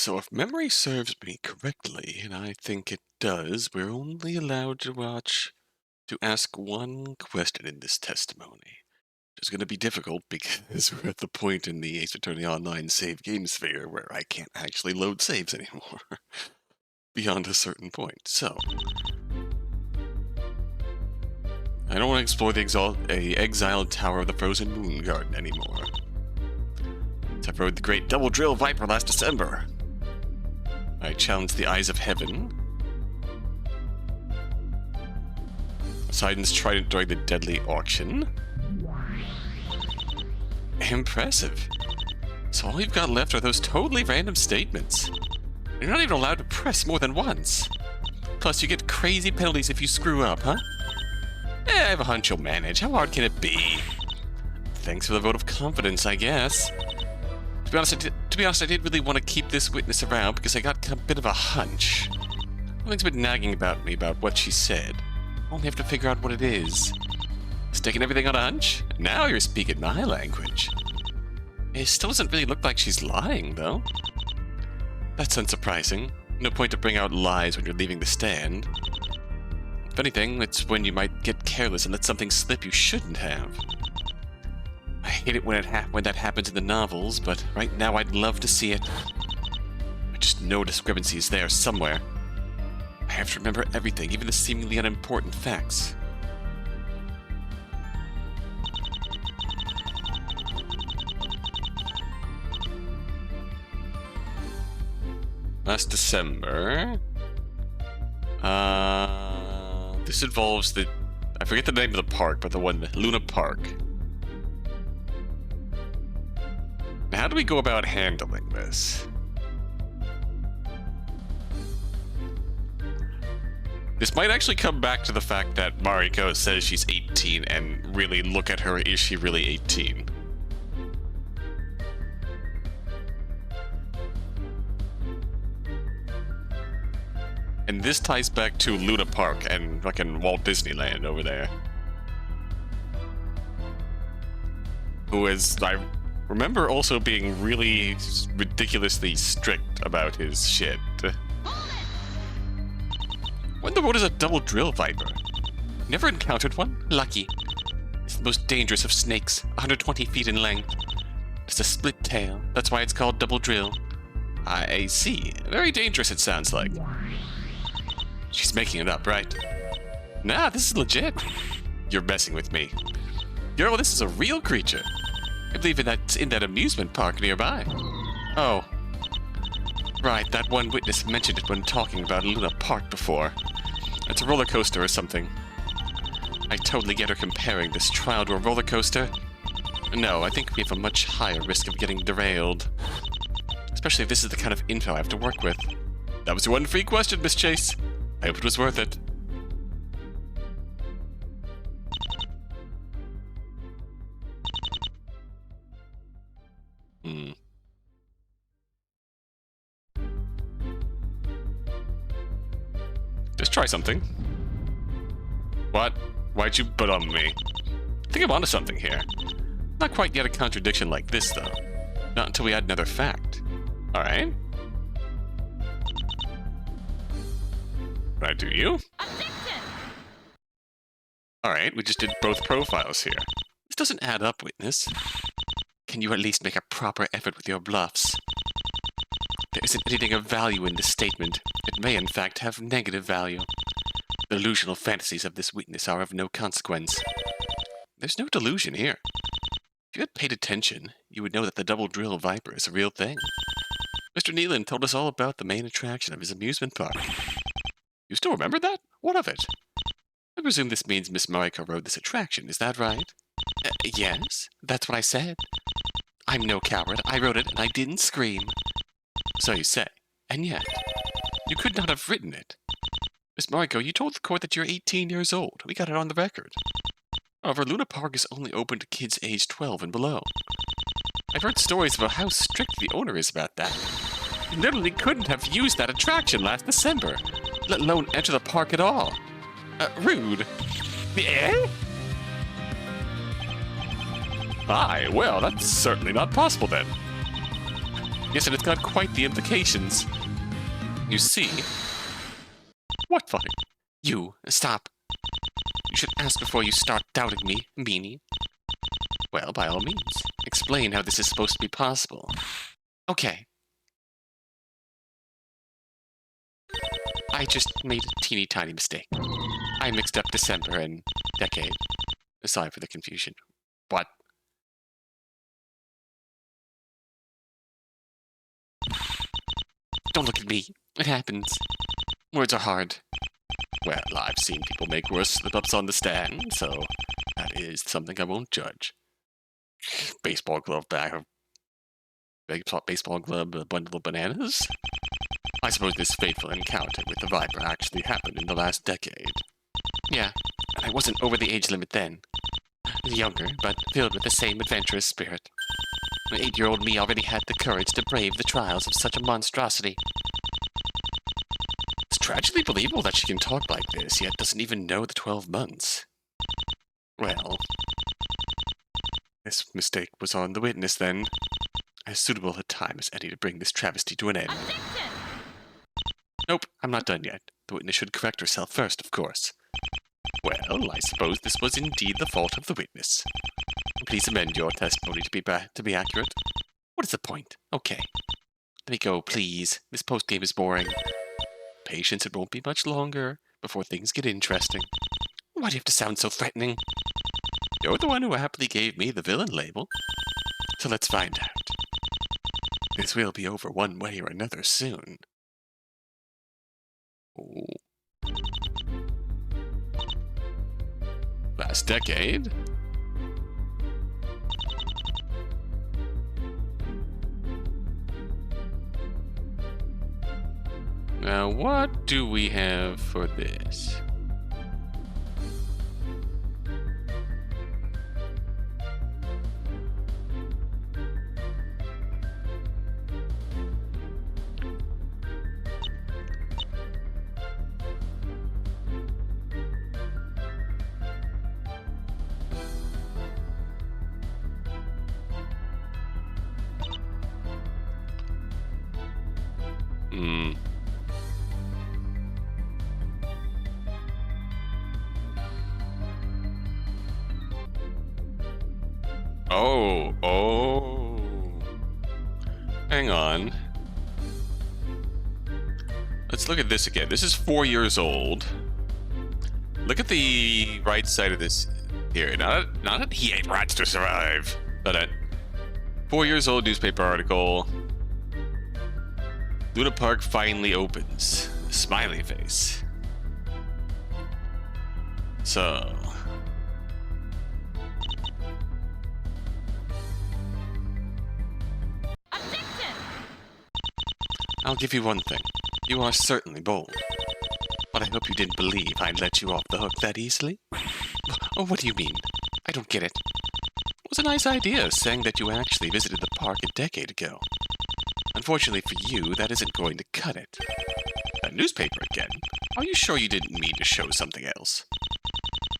So if memory serves me correctly, and I think it does, we're only allowed to ask one question in this testimony. It's going to be difficult because we're at the point in the Ace Attorney Online save game sphere where I can't actually load saves anymore beyond a certain point. So I don't want to explore the exiled tower of the Frozen Moon Garden anymore. I rode the great double drill Viper last December. I challenged the eyes of heaven. Poseidon's trident during the deadly auction. Impressive. So all you've got left are those totally random statements. You're not even allowed to press more than once. Plus, you get crazy penalties if you screw up, huh? I have a hunch you'll manage. How hard can it be? Thanks for the vote of confidence, I guess. To be honest, I didn't really want to keep this witness around because I got a bit of a hunch. Something's been nagging about me about what she said. I only have to figure out what it is. Sticking everything on a hunch? Now you're speaking my language. It still doesn't really look like she's lying, though. That's unsurprising. No point to bring out lies when you're leaving the stand. If anything, it's when you might get careless and let something slip you shouldn't have. I hate it when that happens in the novels, but right now I'd love to see it. I just know discrepancy is there somewhere. I have to remember everything, even the seemingly unimportant facts. Last December... this involves the... I forget the name of the park, but the one, Luna Park. How do we go about handling this? This might actually come back to the fact that Mariko says she's 18, and really look at her, is she really 18? And this ties back to Luna Park and fucking Walt Disneyland over there. Who is, I remember also being really ridiculously strict about his shit. What in the world is a double drill viper? Never encountered one? Lucky. It's the most dangerous of snakes, 120 feet in length. It's a split tail, that's why it's called double drill. I see. Very dangerous, it sounds like. She's making it up, right? Nah, this is legit. You're messing with me. Girl, this is a real creature. I believe that's in that amusement park nearby. Oh. Right, that one witness mentioned it when talking about Luna Park before. It's a roller coaster or something. I totally get her comparing this trial to a roller coaster. No, I think we have a much higher risk of getting derailed. Especially if this is the kind of info I have to work with. That was your one free question, Miss Chase. I hope it was worth it. Just try something. What? Why'd you butt on me? I think I'm onto something here. Not quite yet a contradiction like this, though. Not until we add another fact. Alright. Right, do you? Alright, we just did both profiles here. This doesn't add up, witness. Can you at least make a proper effort with your bluffs? There isn't anything of value in this statement. It may, in fact, have negative value. The delusional fantasies of this witness are of no consequence. There's no delusion here. If you had paid attention, you would know that the double drill viper is a real thing. Mr. Nealon told us all about the main attraction of his amusement park. You still remember that? What of it? I presume this means Miss Mariko rode this attraction, is that right? Yes, that's what I said. I'm no coward. I wrote it and I didn't scream. So you say. And yet, you could not have written it. Miss Mariko, you told the court that you're 18 years old. We got it on the record. However, Luna Park is only open to kids aged 12 and below. I've heard stories about how strict the owner is about that. You literally couldn't have used that attraction last December, let alone enter the park at all. Rude. Eh? Aye, well, that's certainly not possible then. Yes, and it's got quite the implications. You see... What funny? You, stop. You should ask before you start doubting me, meanie. Well, by all means, explain how this is supposed to be possible. Okay. I just made a teeny tiny mistake. I mixed up December and decade. Sorry for the confusion. What? Don't look at me. It happens. Words are hard. Well, I've seen people make worse slip-ups on the stand, so that is something I won't judge. Baseball glove bag of... Baseball glove, a bundle of bananas? I suppose this fateful encounter with the Viper actually happened in the last decade. Yeah, and I wasn't over the age limit then. Younger, but filled with the same adventurous spirit. 8-year-old me already had the courage to brave the trials of such a monstrosity. It's tragically believable that she can talk like this, yet doesn't even know the 12 months. Well, this mistake was on the witness then. As suitable a time as any to bring this travesty to an end. Nope, I'm not done yet. The witness should correct herself first, of course. Well, I suppose this was indeed the fault of the witness. Please amend your testimony to be accurate. What is the point? Okay. Let me go, please. This postgame is boring. Patience, it won't be much longer before things get interesting. Why do you have to sound so threatening? You're the one who happily gave me the villain label. So let's find out. This will be over one way or another soon. Oh. Last decade? Now, what do we have for this? Oh. Hang on. Let's look at this again. This is 4 years old. Look at the right side of this here. Not that he ate rats to survive, but a 4 years old newspaper article. Luna Park finally opens. Smiley face. So... I'll give you one thing. You are certainly bold. But I hope you didn't believe I'd let you off the hook that easily. Oh, what do you mean? I don't get it. It was a nice idea, saying that you actually visited the park a decade ago. Unfortunately for you, that isn't going to cut it. That newspaper again? Are you sure you didn't mean to show something else?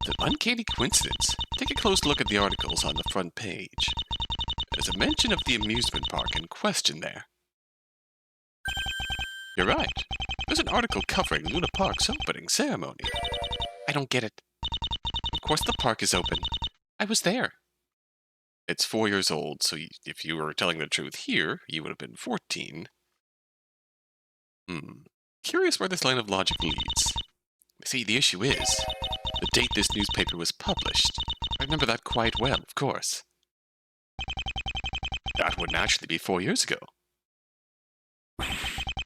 It's an uncanny coincidence. Take a close look at the articles on the front page. There's a mention of the amusement park in question there. You're right. There's an article covering Luna Park's opening ceremony. I don't get it. Of course the park is open. I was there. It's 4 years old, so if you were telling the truth here, you would have been 14. Curious where this line of logic leads. See, the issue is, the date this newspaper was published. I remember that quite well, of course. That would naturally be 4 years ago.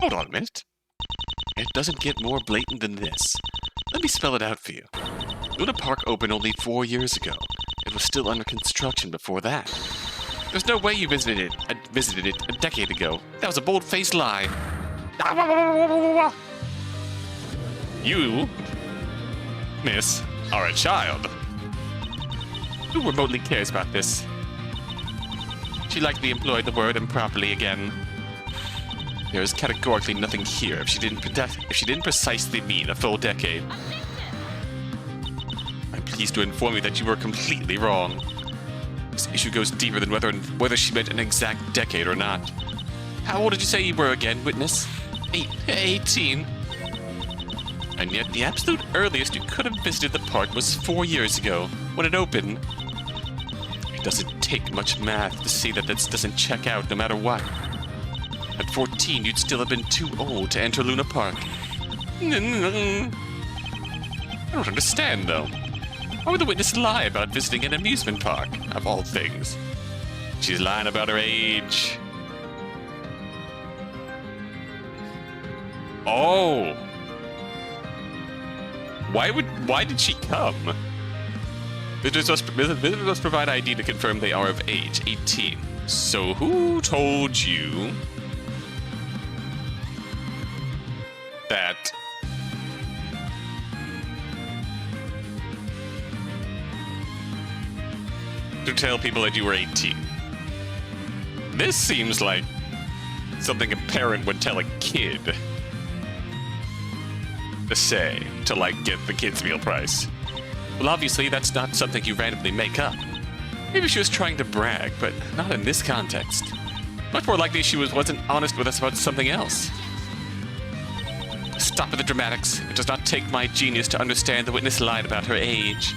Hold on a minute. It doesn't get more blatant than this. Let me spell it out for you. Luna Park opened only 4 years ago. It was still under construction before that. There's no way you visited it a decade ago. That was a bold-faced lie. You, miss, are a child. Who remotely cares about this? She likely employed the word improperly again. There is categorically nothing here if she didn't precisely mean a full decade. I'm pleased to inform you that you were completely wrong. This issue goes deeper than whether she meant an exact decade or not. How old did you say you were again, witness? 18. And yet the absolute earliest you could have visited the park was 4 years ago, when it opened. It doesn't take much math to see that this doesn't check out no matter what. At 14, you'd still have been too old to enter Luna Park. I don't understand, though. Why would the witness lie about visiting an amusement park, of all things? She's lying about her age. Oh! Why did she come? Visitors must provide ID to confirm they are of age, 18. So who told you that to tell people that you were 18? This seems like something a parent would tell a kid to say to, like, get the kid's meal price. Well, obviously, that's not something you randomly make up. Maybe she was trying to brag, but not in this context. Much more likely she wasn't honest with us about something else. Stop with the dramatics. It does not take my genius to understand the witness lied about her age.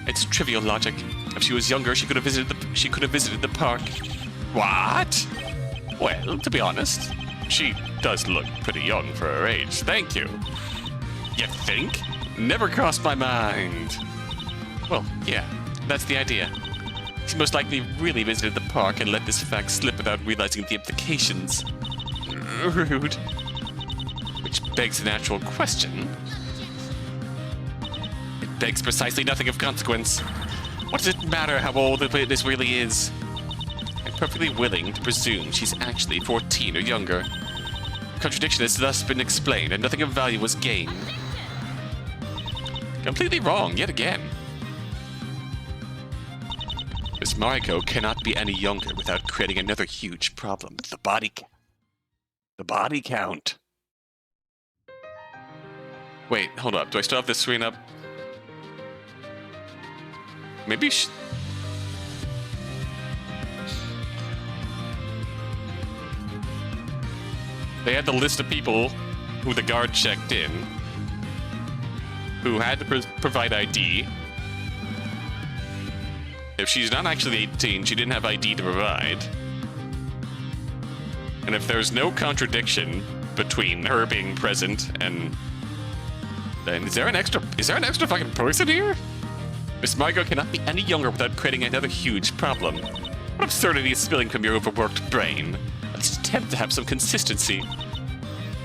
It's trivial logic. If she was younger, she could have visited the park. What? Well, to be honest, she does look pretty young for her age. Thank you. You think? Never crossed my mind. Well, yeah, that's the idea. She most likely really visited the park and let this fact slip without realizing the implications. Rude. Which begs the natural question. It begs precisely nothing of consequence. What does it matter how old the witness really is? I'm perfectly willing to presume she's actually 14 or younger. Contradiction has thus been explained, and nothing of value was gained. Completely wrong, yet again. Miss Mariko cannot be any younger without creating another huge problem. The body count. The body count. Wait, hold up. Do I still have this screen up? Maybe they had the list of people who the guard checked in, who had to provide ID. If she's not actually 18, she didn't have ID to provide. And if there's no contradiction between her being present and then is there an extra fucking person here? Miss Margot cannot be any younger without creating another huge problem. What absurdity is spilling from your overworked brain? Let's attempt to have some consistency.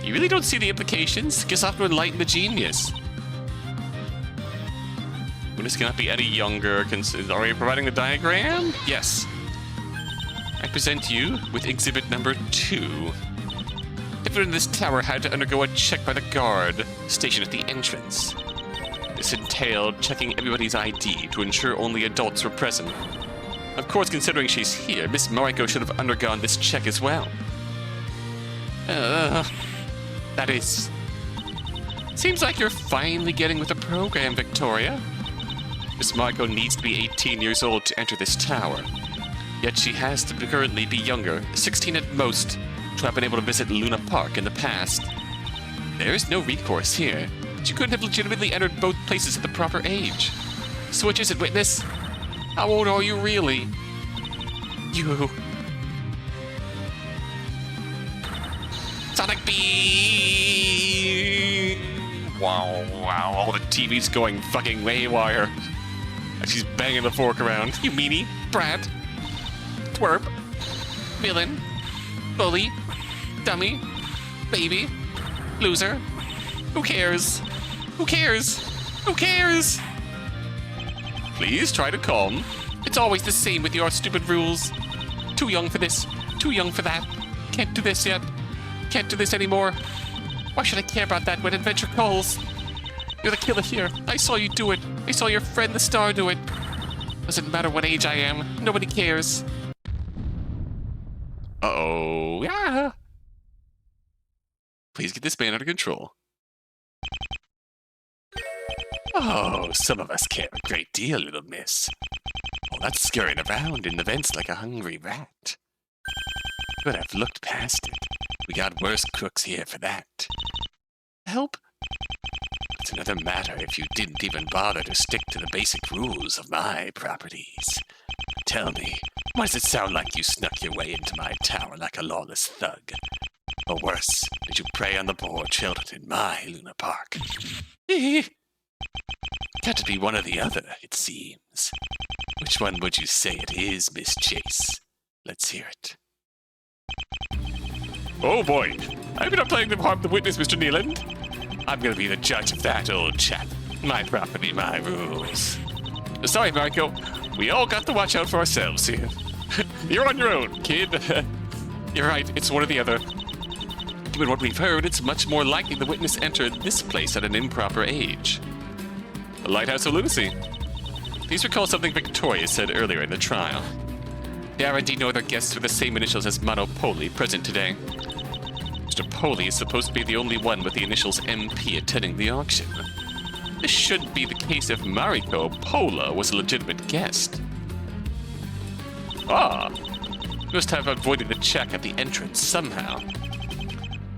You really don't see the implications? Guess I'll have to enlighten the genius. Witness cannot be any younger. Are you providing the diagram? Yes. I present you with exhibit number 2. Everyone in this tower had to undergo a check by the guard stationed at the entrance. This entailed checking everybody's ID to ensure only adults were present. Of course, considering she's here, Miss Mariko should have undergone this check as well. That is... Seems like you're finally getting with the program, Victoria. Miss Mariko needs to be 18 years old to enter this tower. Yet she has to currently be younger, 16 at most, to have been able to visit Luna Park in the past. There is no recourse here. She couldn't have legitimately entered both places at the proper age. So which is it, witness? How old are you really? You... Sonic Beam! Wow, all the TV's going fucking haywire. And she's banging the fork around. You meanie, brat, twerp, villain, bully, dummy, baby, loser. Who cares? Who cares? Who cares? Please try to calm. It's always the same with your stupid rules. Too young for this, too young for that. Can't do this yet. Can't do this anymore. Why should I care about that when adventure calls? You're the killer here. I saw you do it. I saw your friend the star do it. Doesn't matter what age I am. Nobody cares. Uh-oh. Yeah. Please get this man under control. Oh, some of us care a great deal, little miss. All that scurrying around in the vents like a hungry rat. But I've looked past it. We got worse crooks here for that. Help? It's another matter if you didn't even bother to stick to the basic rules of my properties. Tell me, why does it sound like you snuck your way into my tower like a lawless thug? Or worse, did you prey on the poor children in my Luna Park? Got to be one or the other, it seems. Which one would you say it is, Miss Chase? Let's hear it. Oh boy, I hope you're not playing to harm the witness, Mr. Neeland. I'm gonna be the judge of that, old chap. My property, my rules. Sorry, Marco. We all got to watch out for ourselves here. You're on your own, kid. You're right, it's one or the other. Given what we've heard, it's much more likely the witness entered this place at an improper age. The Lighthouse of Lunacy. Please recall something Victoria said earlier in the trial. There are indeed no other guests with the same initials as Monopoli present today. Mr. Poli is supposed to be the only one with the initials MP attending the auction. This should be the case if Mariko Pola was a legitimate guest. Ah, you must have avoided the check at the entrance somehow.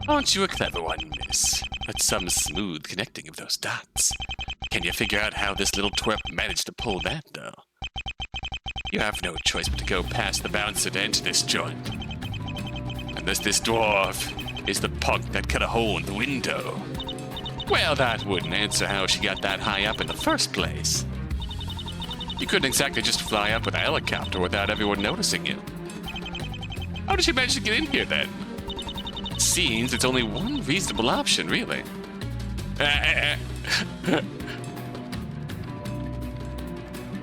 Aren't you a clever one, miss? That's some smooth connecting of those dots. Can you figure out how this little twerp managed to pull that, though? You have no choice but to go past the bouncer to enter this joint. Unless this dwarf is the punk that cut a hole in the window. Well, that wouldn't answer how she got that high up in the first place. You couldn't exactly just fly up with a helicopter without everyone noticing you. How did she manage to get in here, then? It seems it's only one reasonable option, really.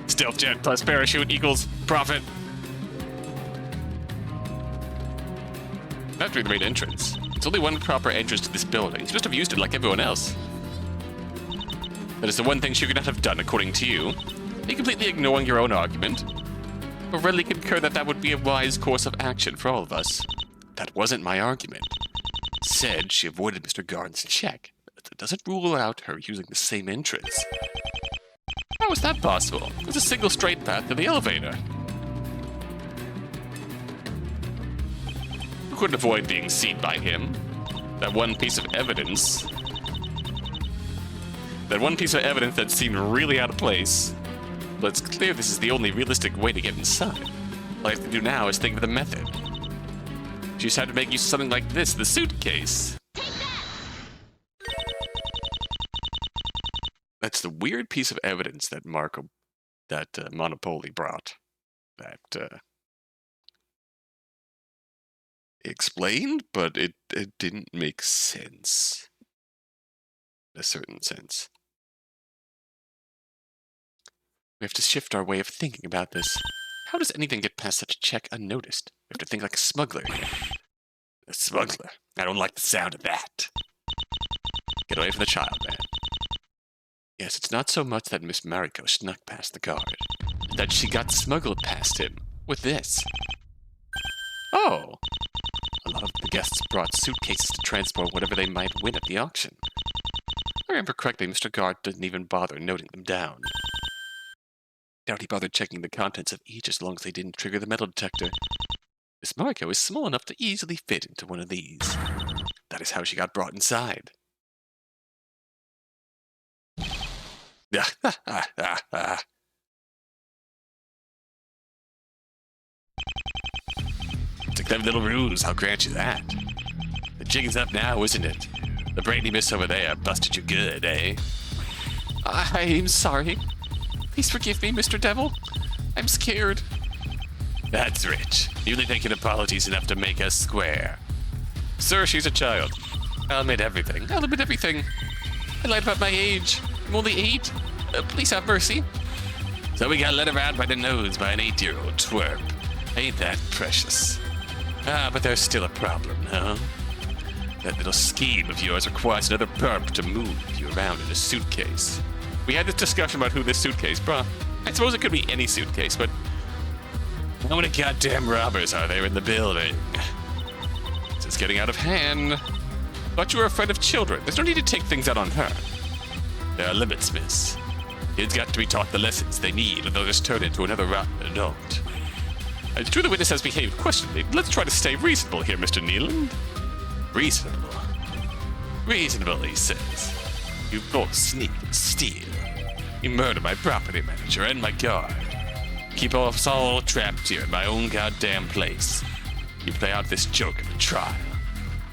Stealth jet plus parachute equals profit. After the main entrance, it's only one proper entrance to this building. You must have used it like everyone else. That is the one thing she could not have done, according to you. Are you completely ignoring your own argument? Or readily concur that that would be a wise course of action for all of us? That wasn't my argument. Said she avoided Mr. Garn's check. But it doesn't rule out her using the same entrance. How is that possible? There's a single straight path to the elevator. You couldn't avoid being seen by him. That one piece of evidence that seemed really out of place. But it's clear this is the only realistic way to get inside. All I have to do now is think of the method. She just had to make use of something like this, the suitcase. That's the weird piece of evidence that Monopoly brought. That explained, but it didn't make sense. In a certain sense. We have to shift our way of thinking about this. How does anything get past such a check unnoticed? We have to think like a smuggler here. A smuggler? I don't like the sound of that. Get away from the child, man. Yes, it's not so much that Miss Mariko snuck past the guard. That she got smuggled past him with this. Oh! A lot of the guests brought suitcases to transport whatever they might win at the auction. If I remember correctly, Mr. Guard didn't even bother noting them down. Doubt he bothered checking the contents of each as long as they didn't trigger the metal detector. Miss Mariko is small enough to easily fit into one of these. That is how she got brought inside. It's a clever little ruse, I'll grant you that. The jig is up now, isn't it? The brainy miss over there busted you good, eh? I'm sorry. Please forgive me, Mr. Devil. I'm scared. That's rich. You only thinking apologies enough to make us square. Sir, she's a child. I'll admit everything. I'll admit everything. I lied about my age. I'm only 8. Please have mercy. So we got led around by the nose by an 8-year-old twerp. Ain't that precious? Ah, but there's still a problem, huh? That little scheme of yours requires another perp to move you around in a suitcase. We had this discussion about who this suitcase brought. I suppose it could be any suitcase, but how many goddamn robbers are there in the building? This is getting out of hand. Thought you were a friend of children. There's no need to take things out on her. There are limits, miss. Kids got to be taught the lessons they need, or they'll just turn into another rotten adult. It's true the witness has behaved questionably. Let's try to stay reasonable here, Mr. Neeland. Reasonable? Reasonable, he says. You both sneak and steal. You murder my property manager and my guard. Keep us all trapped here in my own goddamn place. You play out this joke at the trial.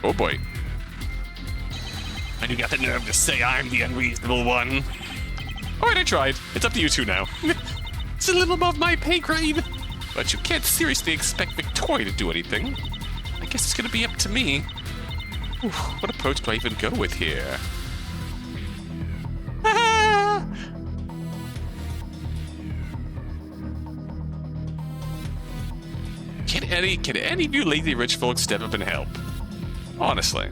Oh boy. And you got the nerve to say I'm the unreasonable one? Alright, I tried. It's up to you two now. It's a little above my pay grade. But you can't seriously expect Victoria to do anything. I guess it's gonna be up to me. Oof, what approach do I even go with here? Ah! Can any of you lazy rich folks step up and help? Honestly.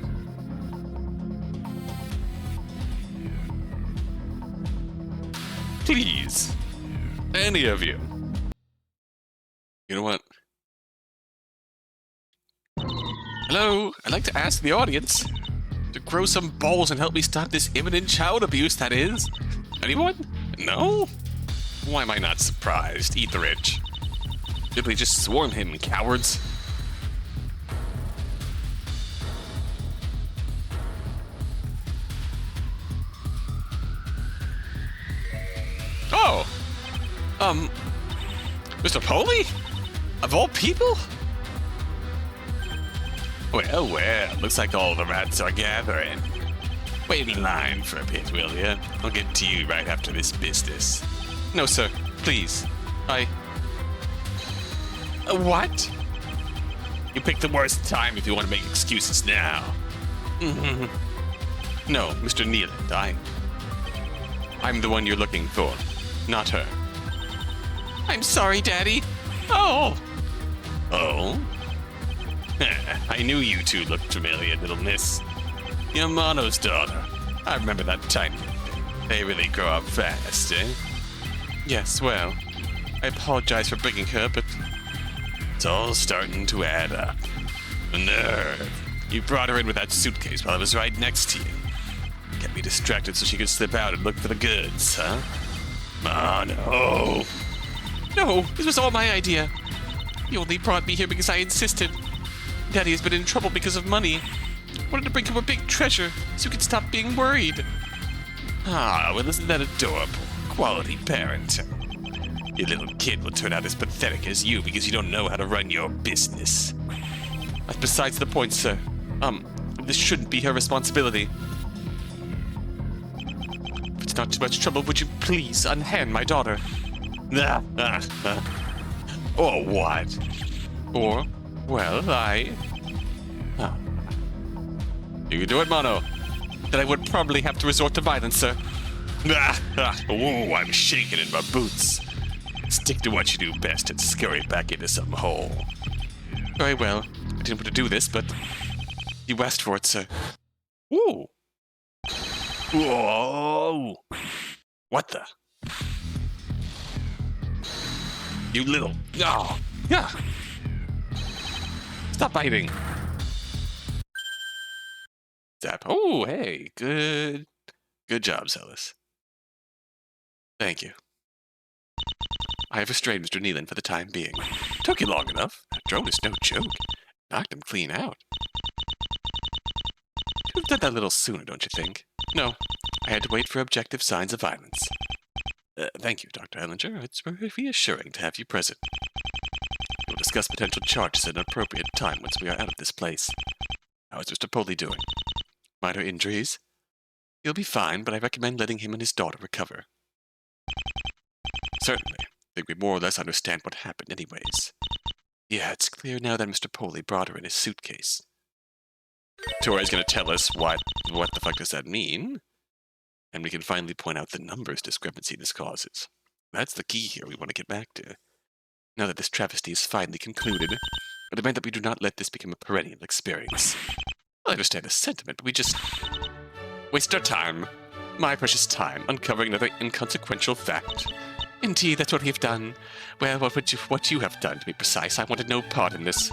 Please. Any of you. You know what? Hello, I'd like to ask the audience to grow some balls and help me stop this imminent child abuse, that is. Anyone? No? Why am I not surprised? Eat the rich. Simply just swarm him, cowards. Oh! Mr. Poley? Of all people? Well, looks like all the rats are gathering. Wait in line for a bit, will ya? I'll get to you right after this business. No, sir. Please. What? You picked the worst time if you want to make excuses now. No, Mr. Neeland, I'm the one you're looking for, not her. I'm sorry, Daddy. Oh? I knew you two looked familiar, little miss. Your Mono's daughter. I remember that tiny thing. They really grow up fast, eh? Yes, well, I apologize for bringing her, but it's all starting to add up. The nerve. You brought her in with that suitcase while I was right next to you. Kept me distracted so she could slip out and look for the goods, huh? Mono. No, this was all my idea. You only brought me here because I insisted. Daddy has been in trouble because of money. Wanted to bring him a big treasure so he could stop being worried. Well, isn't that adorable? Quality parenting. Your little kid will turn out as pathetic as you because you don't know how to run your business. That's besides the point, sir. This shouldn't be her responsibility. If it's not too much trouble, would you please unhand my daughter? Or what? Or, well, You can do it, Mono. Then I would probably have to resort to violence, sir. Oh, I'm shaking in my boots. Stick to what you do best and scurry back into some hole. Very well. I didn't want to do this, but you asked for it, sir. Ooh. Whoa. What the? You little... Oh. Yeah. Stop biting. Zap. Oh, hey. Good job, Zealous. Thank you. I have restrained Mr. Neeland for the time being. Took you long enough. That drone is no joke. Knocked him clean out. Could have done that a little sooner, don't you think? No. I had to wait for objective signs of violence. Thank you, Dr. Ellinger. It's very reassuring to have you present. We'll discuss potential charges at an appropriate time once we are out of this place. How is Mr. Poley doing? Minor injuries? He'll be fine, but I recommend letting him and his daughter recover. Certainly. I think we more or less understand what happened anyways. Yeah, it's clear now that Mr. Poley brought her in his suitcase. Tori's gonna tell us what the fuck does that mean? And we can finally point out the numbers discrepancy this causes. That's the key here we want to get back to. Now that this travesty is finally concluded, I demand that we do not let this become a perennial experience. I understand the sentiment, but we just waste our time, my precious time, uncovering another inconsequential fact. Indeed, that's what we've done. Well, what you have done, to be precise, I wanted no part in this.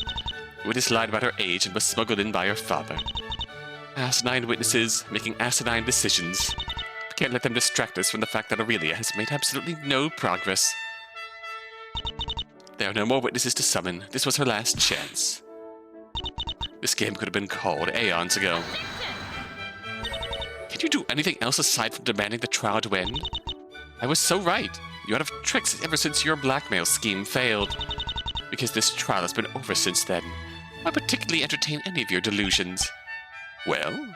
Witness lied about her age and was smuggled in by her father. Asinine witnesses making asinine decisions. We can't let them distract us from the fact that Aurelia has made absolutely no progress. There are no more witnesses to summon. This was her last chance. This game could have been called aeons ago. Can you do anything else aside from demanding the trial to end? I was so right. You out of tricks ever since your blackmail scheme failed. Because this trial has been over since then, I particularly entertain any of your delusions. Well,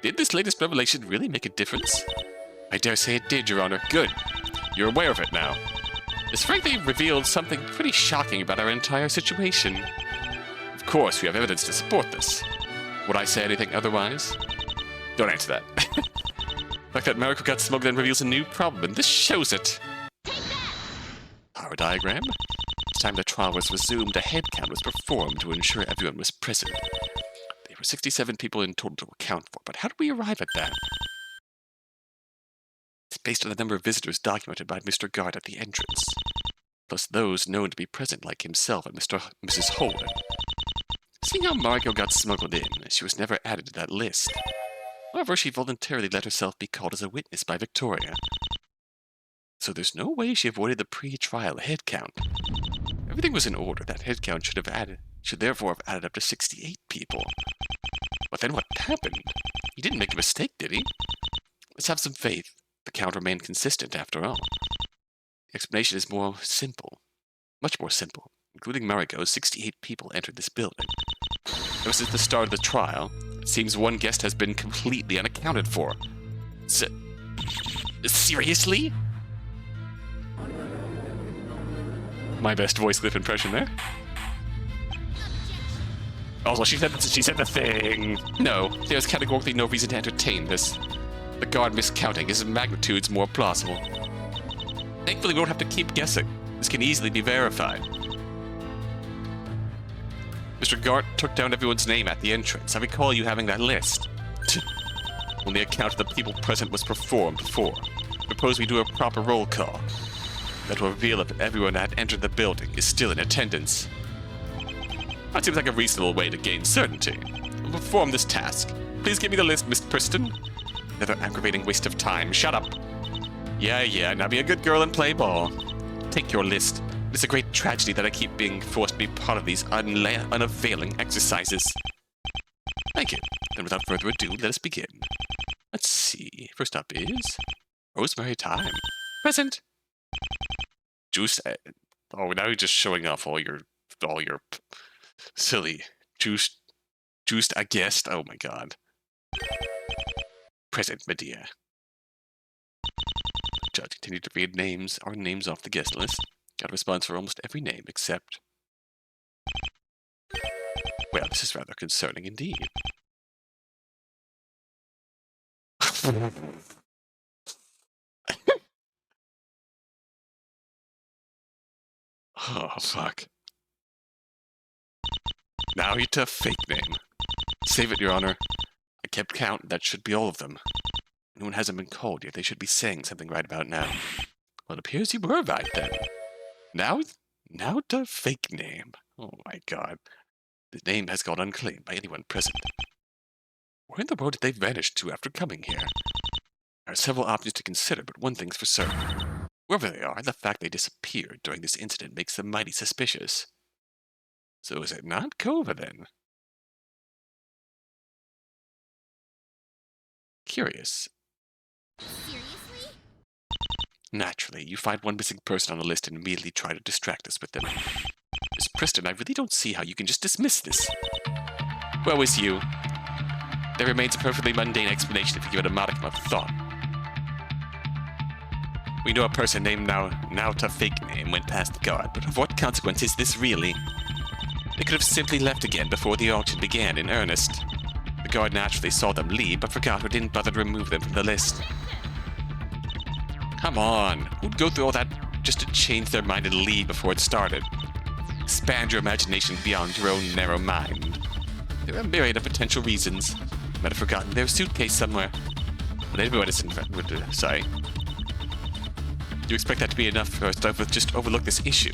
did this latest revelation really make a difference? I dare say it did, Your Honor. Good. You're aware of it now. This frankly revealed something pretty shocking about our entire situation. Of course, we have evidence to support this. Would I say anything otherwise? Don't answer that. The fact that Mariko got smuggled in reveals a new problem, and this shows it. Power diagram. It's time the trial was resumed, a head count was performed to ensure everyone was present. There were 67 people in total to account for, but how did we arrive at that? It's based on the number of visitors documented by Mr. Guard at the entrance, plus those known to be present like himself and Mrs. Holden. Seeing how Mariko got smuggled in, she was never added to that list. However, she voluntarily let herself be called as a witness by Victoria. So there's no way she avoided the pre-trial head count. Everything was in order. That head count should therefore have added up to 68 people. But then what happened? He didn't make a mistake, did he? Let's have some faith. The count remained consistent after all. The explanation is more simple. Much more simple. Including Mariko, 68 people entered this building. Ever since the start of the trial, it seems one guest has been completely unaccounted for. Seriously? My best voice clip impression there. Also, she said the thing. No, there's categorically no reason to entertain this. The guard miscounting is magnitudes more plausible. Thankfully, we don't have to keep guessing. This can easily be verified. Mr. Gart took down everyone's name at the entrance. I recall you having that list. Only a count of the people present was performed before. Suppose we do a proper roll call. That will reveal if everyone that entered the building is still in attendance. That seems like a reasonable way to gain certainty. We'll perform this task. Please give me the list, Miss Preston. Another aggravating waste of time. Shut up. Yeah, now be a good girl and play ball. Take your list. It's a great tragedy that I keep being forced to be part of these unavailing exercises. Thank you. Then without further ado, let us begin. Let's see. First up is Rosemary Time. Present. Juice. Oh, now you're just showing off all your silly juiced a guest. Oh my god. Present, Medea. Judge continued to read our names off the guest list. Got a response for almost every name except... Well, this is rather concerning indeed. Oh, fuck. Now you to fake name. Save it, Your Honor. I kept count. That should be all of them. No one hasn't been called yet. They should be saying something right about now. Well, it appears you were right then. Now to fake name. Oh my god. The name has gone unclaimed by anyone present. Where in the world did they vanish to after coming here? There are several options to consider, but one thing's for certain. Wherever they are, the fact they disappeared during this incident makes them mighty suspicious. So is it not Kova, then? Curious. Seriously? Naturally, you find one missing person on the list and immediately try to distract us with them. Miss Preston, I really don't see how you can just dismiss this. Woe is you. There remains a perfectly mundane explanation if you give it a modicum of thought. We know a person named now to fake name went past the guard, but of what consequence is this really? They could have simply left again before the auction began in earnest. The guard naturally saw them leave, but forgot or didn't bother to remove them from the list. Come on, who'd go through all that just to change their mind and leave before it started? Expand your imagination beyond your own narrow mind. There are a myriad of potential reasons. Might have forgotten their suitcase somewhere. But everyone is sorry. You expect that to be enough for us to just overlook this issue?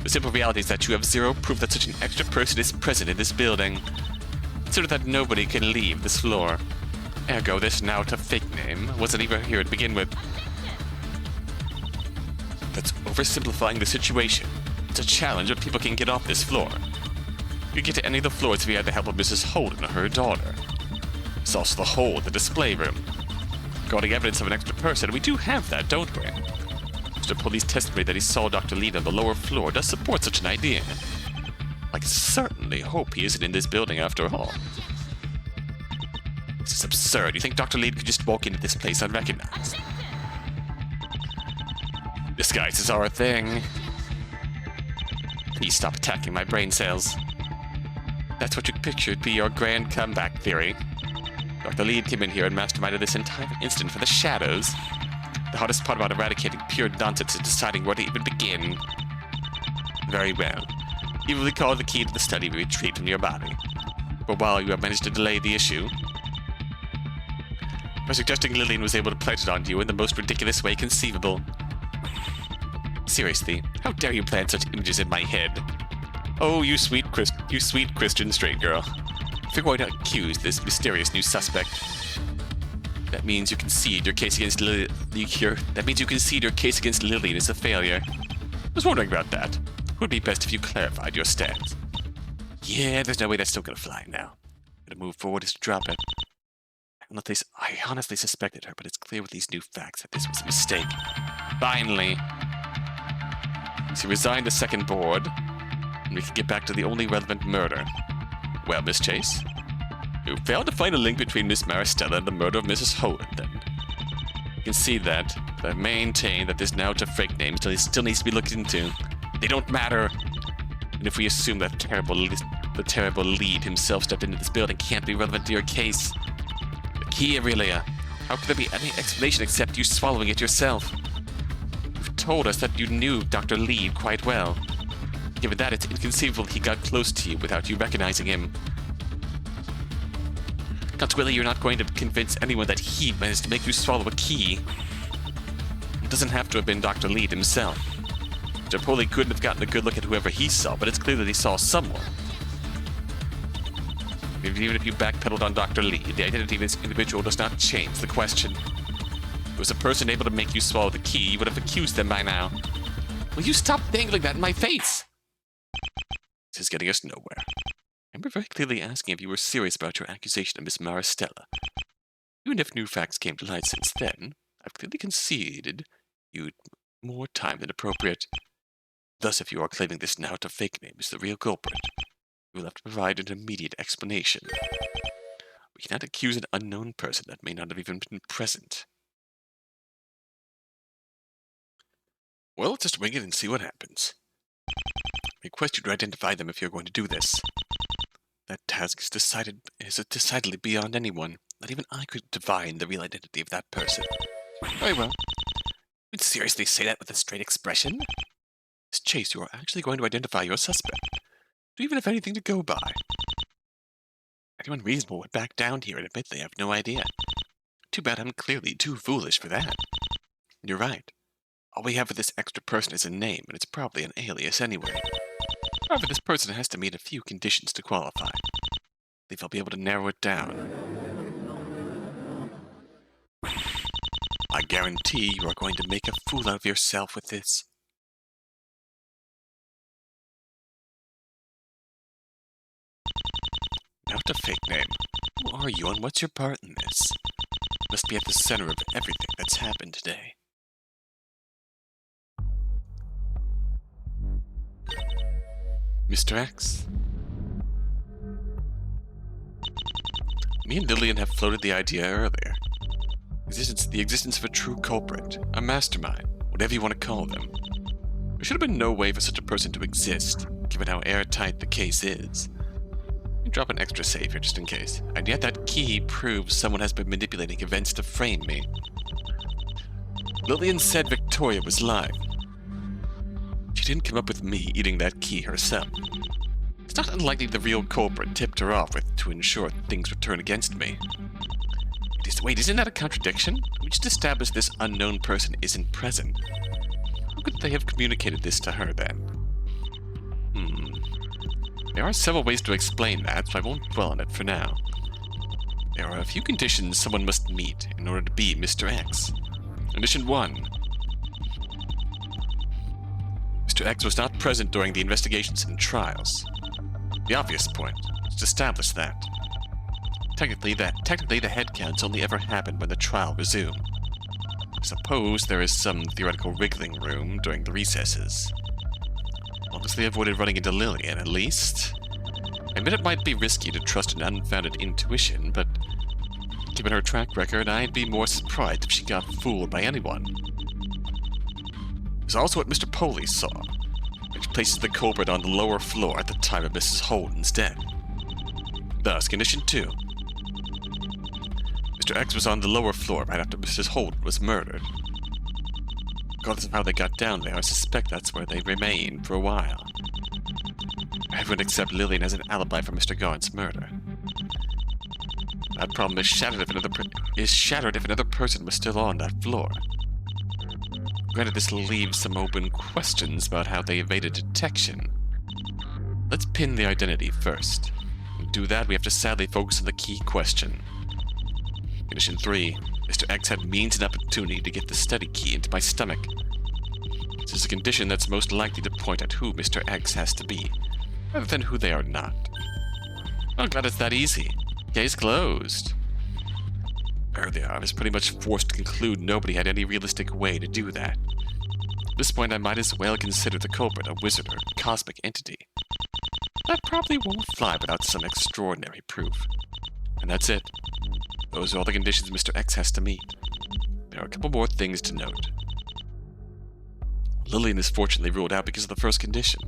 The simple reality is that you have zero proof that such an extra person is present in this building. Consider that nobody can leave this floor. Ergo, this now to fake name wasn't even here to begin with. That's oversimplifying the situation. It's a challenge, but people can get off this floor. You can get to any of the floors via the help of Mrs. Holden or her daughter. There's also the hole in the display room. Regarding evidence of an extra person, we do have that, don't we? Mr. Police testimony that he saw Dr. Lead on the lower floor does support such an idea. I certainly hope he isn't in this building after all. This is absurd. You think Dr. Lead could just walk into this place unrecognized? Disguises are a thing. Please stop attacking my brain cells. That's what you pictured be your grand comeback theory. Dr. Lead came in here and masterminded this entire incident for the shadows. The hardest part about eradicating pure nonsense is deciding where to even begin. Very well. You will recall the key to the study we retrieved from your body. For a while, you have managed to delay the issue. By suggesting Lillian was able to plant it onto you in the most ridiculous way conceivable. Seriously, how dare you plant such images in my head? Oh, you sweet Christian straight girl. If you're going to accuse this mysterious new suspect, that means you concede your case against Lillian is a failure. I was wondering about that. It would be best if you clarified your stance. Yeah, there's no way that's still gonna fly now. To move forward is to drop it. I honestly suspected her, but it's clear with these new facts that this was a mistake. Finally. She resigned the second board, and we can get back to the only relevant murder. Well, Miss Chase, you failed to find a link between Miss Maristella and the murder of Mrs. Holden, then. You can see that, but I maintain that this now to fake name still needs to be looked into. They don't matter. And if we assume that the terrible Lead himself stepped into this building can't be relevant to your case. The key, Aurelia. How could there be any explanation except you swallowing it yourself? You've told us that you knew Dr. Lead quite well. Given that, it's inconceivable he got close to you without you recognizing him. Consequently, you're not going to convince anyone that he managed to make you swallow a key. It doesn't have to have been Dr. Lead himself. Japoli couldn't have gotten a good look at whoever he saw, but it's clear that he saw someone. Even if you backpedaled on Dr. Lead, the identity of this individual does not change the question. If it was a person able to make you swallow the key, you would have accused them by now. Will you stop dangling that in my face? This is getting us nowhere. I remember very clearly asking if you were serious about your accusation of Miss Maristella. Even if new facts came to light since then, I've clearly conceded you'd more time than appropriate. Thus, if you are claiming this now to fake name is the real culprit, you will have to provide an immediate explanation. We cannot accuse an unknown person that may not have even been present. Well, just wing it and see what happens. I request you to identify them if you're going to do this. That task is decidedly beyond anyone. Not even I could divine the real identity of that person. Very well. You'd seriously say that with a straight expression? Miss Chase, you are actually going to identify your suspect. Do you even have anything to go by? Anyone reasonable would back down here and admit they have no idea. Too bad I'm clearly too foolish for that. You're right. All we have for this extra person is a name, and it's probably an alias anyway. However, this person has to meet a few conditions to qualify. I believe I'll be able to narrow it down. I guarantee you are going to make a fool out of yourself with this. Now to fake name. Who are you and what's your part in this? You must be at the center of everything that's happened today. Mr. X. Me and Lillian have floated the idea earlier. The existence of a true culprit, a mastermind, whatever you want to call them. There should have been no way for such a person to exist, given how airtight the case is. You drop an extra save here just in case, and yet that key proves someone has been manipulating events to frame me. Lillian said Victoria was lying. She didn't come up with me eating that key herself. It's not unlikely the real culprit tipped her off to ensure things would turn against me. Wait, isn't that a contradiction? We just established this unknown person isn't present. How could they have communicated this to her then? There are several ways to explain that, so I won't dwell on it for now. There are a few conditions someone must meet in order to be Mr. X. Condition 1. Mr. Mr. X was not present during the investigations and trials. The obvious point is to establish that. Technically, the head counts only ever happened when the trial resumed. I suppose there is some theoretical wriggling room during the recesses. As long as they avoided running into Lillian, at least. I admit it might be risky to trust an unfounded intuition, but given her track record, I'd be more surprised if she got fooled by anyone. There's also what Mr. Poley saw, which places the culprit on the lower floor at the time of Mrs. Holden's death. Thus, condition 2. Mr. X was on the lower floor right after Mrs. Holden was murdered. Regardless of how they got down there, I suspect that's where they remained for a while. Everyone except Lillian has an alibi for Mr. Garne's murder. That problem is shattered if another person was still on that floor. Granted, this leaves some open questions about how they evaded detection. Let's pin the identity first. To do that, we have to sadly focus on the key question. Condition 3. Mr. X had means and opportunity to get the study key into my stomach. This is a condition that's most likely to point at who Mr. X has to be, rather than who they are not. I'm glad it's that easy. Case closed. Earlier, I was pretty much forced to conclude nobody had any realistic way to do that. At this point, I might as well consider the culprit a wizard or cosmic entity. That probably won't fly without some extraordinary proof. And that's it. Those are all the conditions Mr. X has to meet. There are a couple more things to note. Lillian is fortunately ruled out because of the first condition.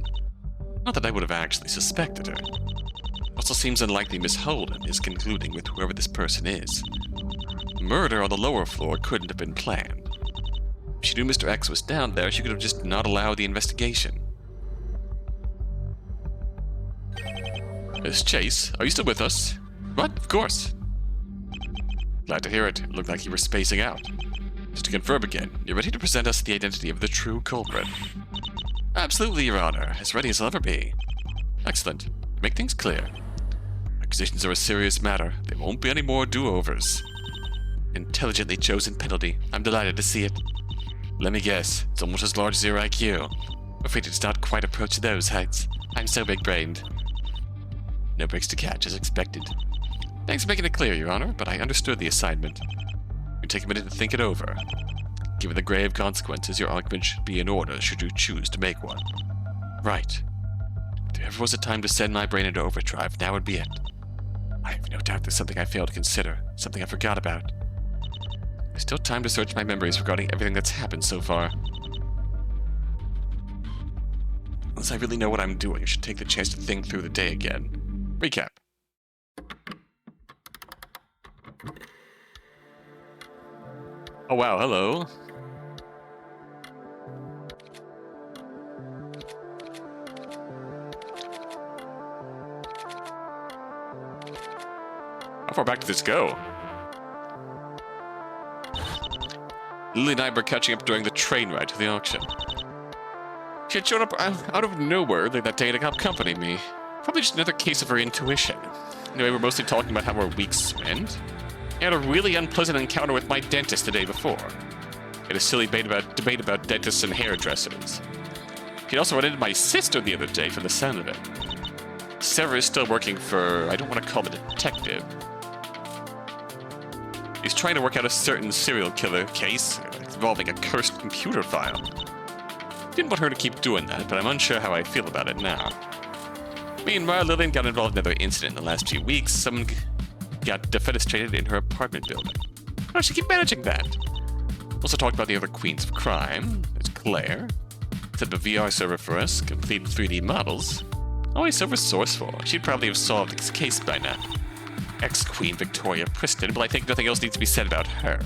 Not that I would have actually suspected her. It also seems unlikely Miss Holden is concluding with whoever this person is. Murder on the lower floor couldn't have been planned. If she knew Mr. X was down there, she could have just not allowed the investigation. Miss Chase, are you still with us? What? Of course. Glad to hear it. It looked like you were spacing out. Just to confirm again, you're ready to present us the identity of the true culprit? Absolutely, Your Honor. As ready as I'll ever be. Excellent. To make things clear, accusations are a serious matter. There won't be any more do-overs. Intelligently chosen penalty. I'm delighted to see it. Let me guess, it's almost as large as your IQ. I'm afraid it's not quite approached those heights. I'm so big-brained. No breaks to catch, as expected. Thanks for making it clear, Your Honor, but I understood the assignment. You take a minute to think it over. Given the grave consequences, your argument should be in order should you choose to make one. Right. If there ever was a time to send my brain into overdrive, now would be it. I have no doubt there's something I failed to consider, something I forgot about. There's still time to search my memories regarding everything that's happened so far. Unless I really know what I'm doing, I should take the chance to think through the day again. Recap. Oh wow, hello. How far back did this go? Lily and I were catching up during the train ride to the auction. She had shown up out of nowhere that day to accompany me. Probably just another case of her intuition. Anyway, we're mostly talking about how our weeks went. I had a really unpleasant encounter with my dentist the day before. We had a silly debate about dentists and hairdressers. She'd also run into my sister the other day from the sound of it. Sarah is still working for, I don't want to call him a detective. He's trying to work out a certain serial killer case involving a cursed computer file. Didn't want her to keep doing that, but I'm unsure how I feel about it now. Meanwhile, Lillian got involved in another incident in the last few weeks. Someone got defenestrated in her apartment building. How does she keep managing that? Also talked about the other queens of crime. There's Claire. Set up a VR server for us, complete 3D models. Always so resourceful. She'd probably have solved this case by now. Ex-Queen Victoria Preston, but I think nothing else needs to be said about her.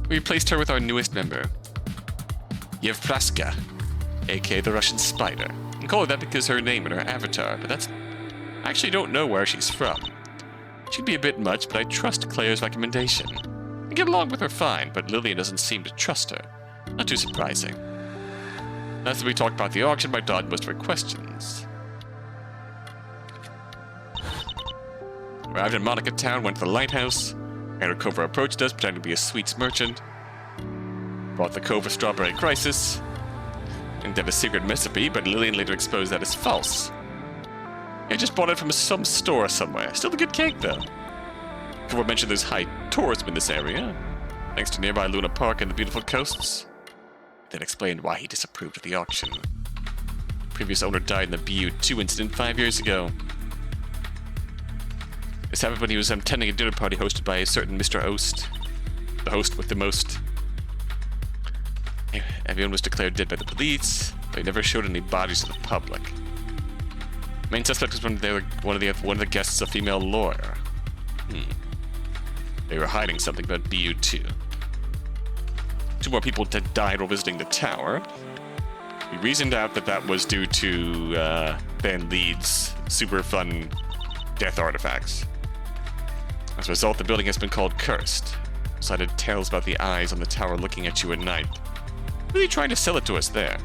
We replaced her with our newest member, Yevpraska, aka the Russian Spider. I call her that because her name and her avatar, but that's... I actually don't know where she's from. She'd be a bit much, but I trust Claire's recommendation. I get along with her fine, but Lillian doesn't seem to trust her. Not too surprising. After we talked about the auction, I dodged most of her questions. Arrived in Monica Town, went to the Lighthouse. Undercover approached us, pretending to be a sweets merchant. Bought the Cove of Strawberry Crisis. and to have a secret recipe, but Lillian later exposed that as false. I just bought it from some store somewhere. Still a good cake, though. Before I mentioned there's high tourism in this area, thanks to nearby Luna Park and the beautiful coasts. That explained why he disapproved of the auction. Previous owner died in the BU2 incident 5 years ago. This happened when he was attending a dinner party hosted by a certain Mr. Oast. The host with the most. Everyone was declared dead by the police, but he never showed any bodies to the public. Main suspect was one of the guests, a female lawyer. They were hiding something about BU2. 2 more people died while visiting the tower. We reasoned out that that was due to Van Leed's super fun death artifacts. As a result, the building has been called cursed. Cited tales about the eyes on the tower looking at you at night. Really trying to sell it to us there.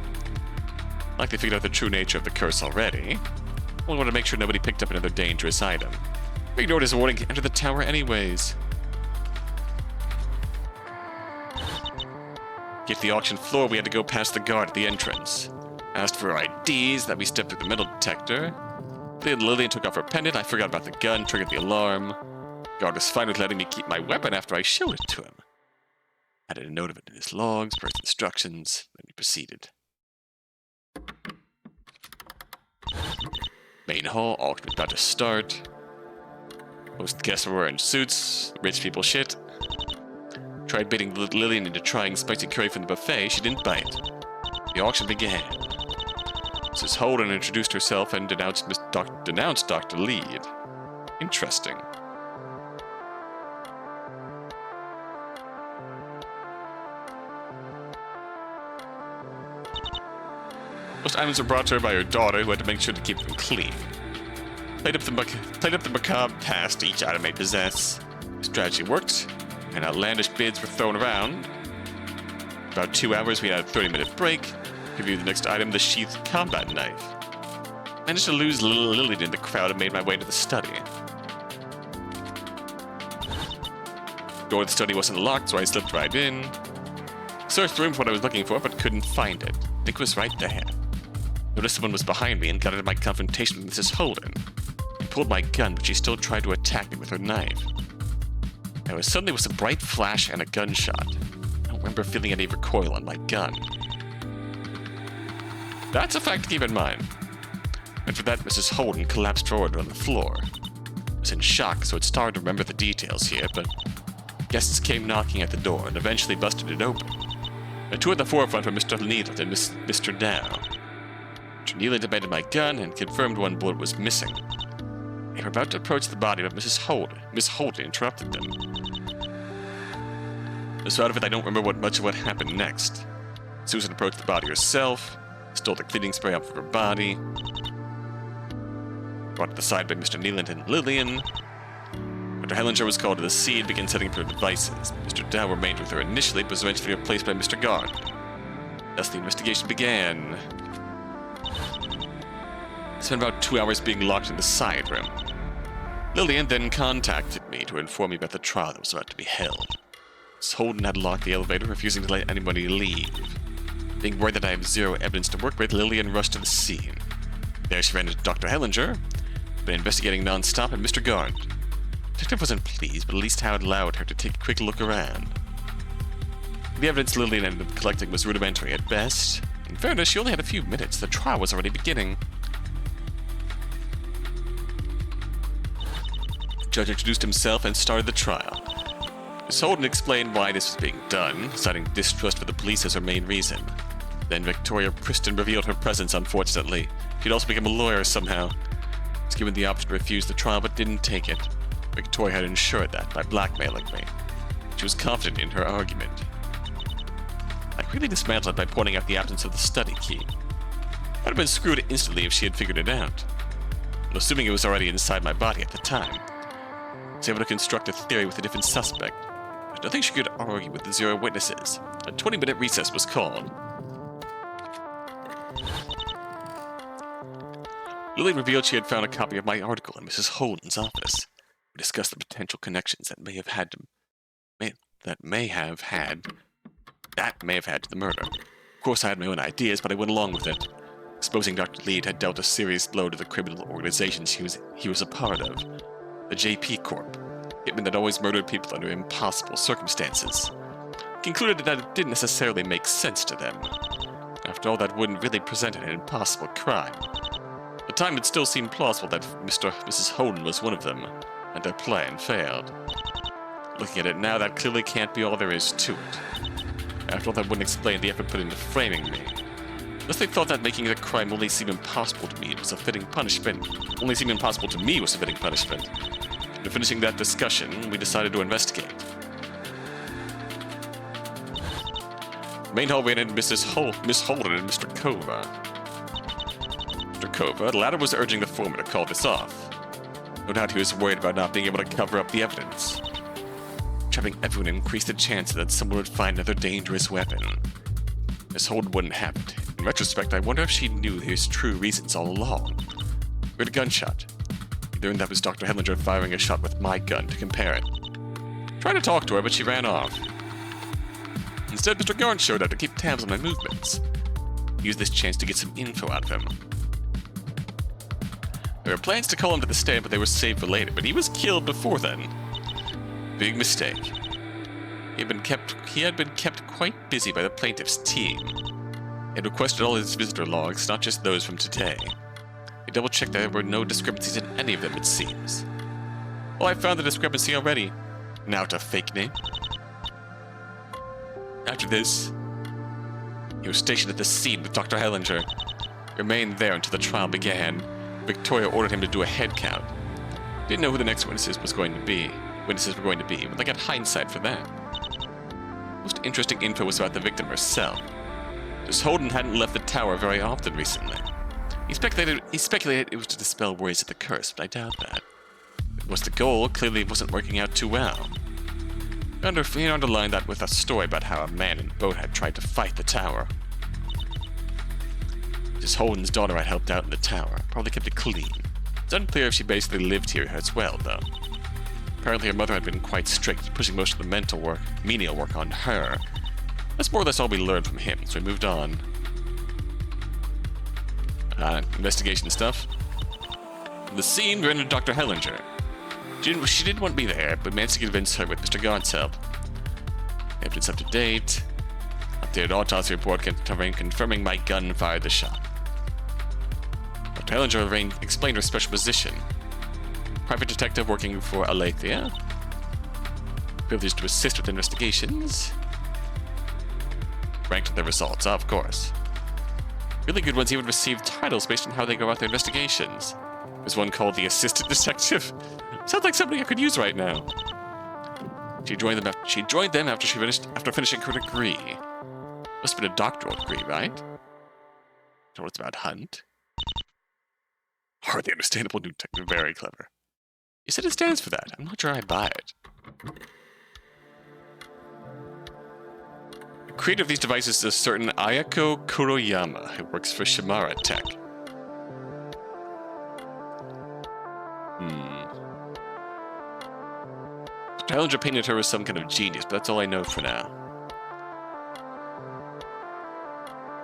Like they figured out the true nature of the curse already. Only wanted to make sure nobody picked up another dangerous item. We ignored his warning to enter the tower anyways. Get to the auction floor, we had to go past the guard at the entrance. Asked for IDs, that we stepped through the metal detector. Then Lillian took off her pendant, I forgot about the gun, triggered the alarm. Guard was fine with letting me keep my weapon after I showed it to him. Added a note of it in his logs, per his instructions, then we proceeded. Main hall, auction was about to start. Most guests were wearing suits, rich people shit. Tried baiting Lillian into trying spicy curry from the buffet, she didn't bite. The auction began. Mrs. Holden introduced herself and denounced Dr. Lead. Interesting. Most items were brought to her by her daughter, who had to make sure to keep them clean. Played up the macabre past each item may possess. The strategy worked, and outlandish bids were thrown around. About 2 hours, we had a 30-minute break. Reviewed the next item, the sheathed combat knife. Managed to lose Lillian in the crowd and made my way to the study. The door of the study wasn't locked, so I slipped right in. Searched the room for what I was looking for, but couldn't find it. I think it was right there. Noticed someone was behind me and got into my confrontation with Mrs. Holden. I pulled my gun, but she still tried to attack me with her knife. There suddenly was a bright flash and a gunshot. I don't remember feeling any recoil on my gun. That's a fact to keep in mind. And for that, Mrs. Holden collapsed forward on the floor. I was in shock, so it's hard to remember the details here, but guests came knocking at the door and eventually busted it open. The 2 at the forefront were Mr. Needle and Mr. Dow. Mr. Needle demanded my gun and confirmed 1 bullet was missing. They were about to approach the body, but Miss Holden interrupted them. So out of it, I don't remember much of what happened next. Susan approached the body herself, stole the cleaning spray off of her body, brought to the side by Mr. Neeland and Lillian. Dr. Hellinger was called to the scene and began setting up her devices. Mr. Dow remained with her initially, but was eventually replaced by Mr. Guard. Thus the investigation began. I spent about 2 hours being locked in the side room. Lillian then contacted me to inform me about the trial that was about to be held. Miss Holden had locked the elevator, refusing to let anybody leave. Being worried that I have zero evidence to work with, Lillian rushed to the scene. There she ran into Dr. Hellinger, been investigating non-stop, and Mr. Guard. The detective wasn't pleased, but at least Howard allowed her to take a quick look around. The evidence Lillian ended up collecting was rudimentary at best. In fairness, she only had a few minutes. The trial was already beginning. The judge introduced himself and started the trial. Miss Holden explained why this was being done, citing distrust for the police as her main reason. Then Victoria Preston revealed her presence, unfortunately. She'd also become a lawyer somehow. Was given the option to refuse the trial, but didn't take it. Victoria had ensured that by blackmailing me. She was confident in her argument. I quickly dismantled it by pointing out the absence of the study key. I'd have been screwed instantly if she had figured it out. But assuming it was already inside my body at the time, I was able to construct a theory with a different suspect. There's nothing she could argue with the 0 witnesses. A 20-minute recess was called. Lily revealed she had found a copy of my article in Mrs. Holden's office. We discussed the potential connections that may have had to the murder. Of course, I had my own ideas, but I went along with it. Exposing Dr. Lead had dealt a serious blow to the criminal organizations he was a part of. The JP Corp. Hitmen that always murdered people under impossible circumstances. He concluded that it didn't necessarily make sense to them. After all, that wouldn't really present an impossible crime. At the time, it still seemed plausible that Mrs. Holden was one of them, and their plan failed. Looking at it now, that clearly can't be all there is to it. After all, that wouldn't explain the effort put into framing me. Unless they thought that making the crime only seem impossible to me was a fitting punishment. Only seemed impossible to me was a fitting punishment. After finishing that discussion, we decided to investigate. The main hall ran into Miss Holden and Mr. Kova. Mr. Kova, the latter was urging the former to call this off. No doubt he was worried about not being able to cover up the evidence. Trapping everyone increased the chances that someone would find another dangerous weapon. Miss Holden wouldn't have it. In retrospect, I wonder if she knew his true reasons all along. We heard a gunshot. We learned that was Dr. Hellinger firing a shot with my gun to compare it. Tried to talk to her, but she ran off. Instead, Mr. Garn showed up to keep tabs on my movements. He used this chance to get some info out of him. There were plans to call him to the stand, but they were saved for later, but he was killed before then. Big mistake. He had been kept quite busy by the plaintiff's team. He had requested all his visitor logs, not just those from today. He double-checked that there were no discrepancies in any of them, it seems. Well, I found the discrepancy already. Now to fake name. After this, he was stationed at the scene with Dr. Hellinger. He remained there until the trial began. Victoria ordered him to do a head count. Didn't know who the next witnesses were going to be, but they got hindsight for that. Most interesting info was about the victim herself. Miss Holden hadn't left the tower very often recently. He speculated it was to dispel worries of the curse, but I doubt that. If it was the goal, clearly it wasn't working out too well. He underlined that with a story about how a man in a boat had tried to fight the tower. Miss Holden's daughter had helped out in the tower, probably kept it clean. It's unclear if she basically lived here as well, though. Apparently her mother had been quite strict, pushing most of the menial work on her. That's more or less all we learned from him, so we moved on. Investigation stuff. The scene ran into Dr. Hellinger. She didn't want to be there, but managed to convince her with Mr. Gaunt's help. Evidence up to date. Updated autopsy report confirming my gun fired the shot. Dr. Hellinger explained her special position. Private detective working for Alethea. Privileged to assist with investigations. Ranked with their results, of course. Really good ones even receive titles based on how they go about their investigations. There's one called the Assistant Detective. Sounds like something I could use right now. She joined them after finishing her degree. Must have been a doctoral degree, right? So it's about Hunt. Hardly understandable new technique. Very clever. You said it stands for that. I'm not sure I buy it. The creator of these devices is a certain Ayako Kuroyama, who works for Shimara Tech. Hellinger painted her as some kind of genius, but that's all I know for now.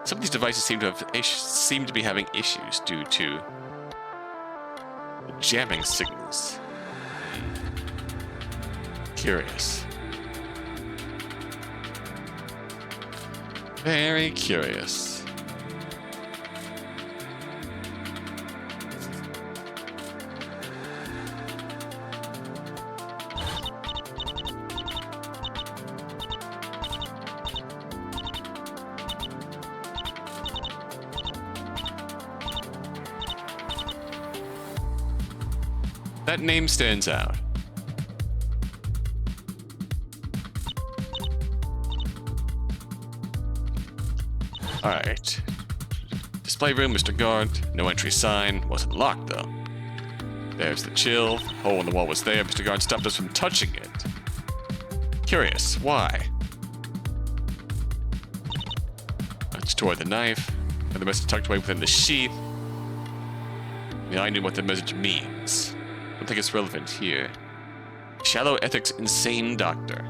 Some of these devices seem to be having issues due to jamming signals. Curious. Very curious. That name stands out. Alright. Display room, Mr. Guard. No entry sign. Wasn't locked, though. There's the chill. Hole in the wall was there. Mr. Guard stopped us from touching it. Curious. Why? Let's toward the knife. And the message tucked away within the sheath. Yeah, I knew what the message means. I don't think it's relevant here. Shallow ethics, insane doctor.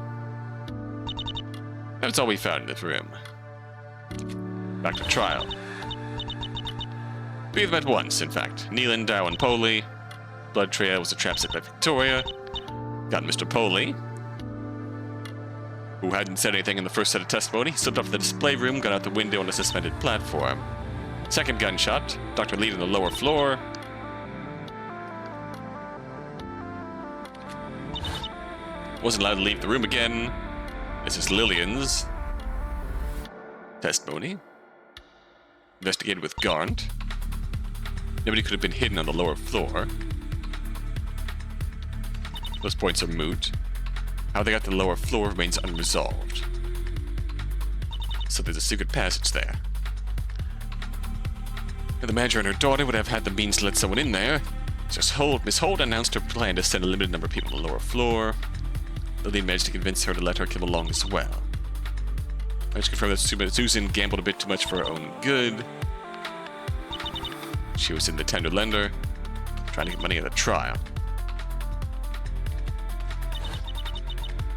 That's all we found in this room. Back to trial. We've met once, in fact. Neelan, Dow, and Poley. Blood Trail was a trap set by Victoria. Got Mr. Poley, who hadn't said anything in the first set of testimony, slipped off the display room, got out the window on a suspended platform. Second gunshot, Dr. Lead on the lower floor. Wasn't allowed to leave the room again. This is Lillian's testimony. Investigated with Garnt. Nobody could have been hidden on the lower floor. Those points are moot. How they got to the lower floor remains unresolved. So there's a secret passage there. The manager and her daughter would have had the means to let someone in there. Miss Holt announced her plan to send a limited number of people on the lower floor. Lillian managed to convince her to let her come along as well. Managed to confirm that Susan gambled a bit too much for her own good. She was in the tender lender, trying to get money at the trial.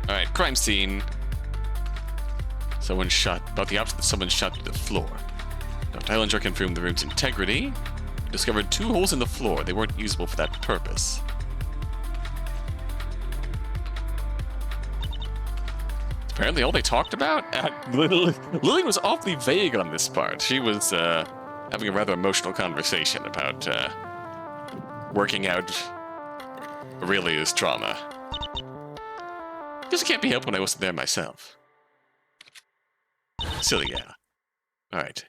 Alright, crime scene. Someone shot, about the opposite, someone shot through the floor. Dr. Hellinger confirmed the room's integrity. Discovered 2 holes in the floor. They weren't usable for that purpose. Apparently all they talked about? Lillian was awfully vague on this part. She was having a rather emotional conversation about working out Aurelia's trauma. Guess it can't be helped when I wasn't there myself. Silly gal. Alright.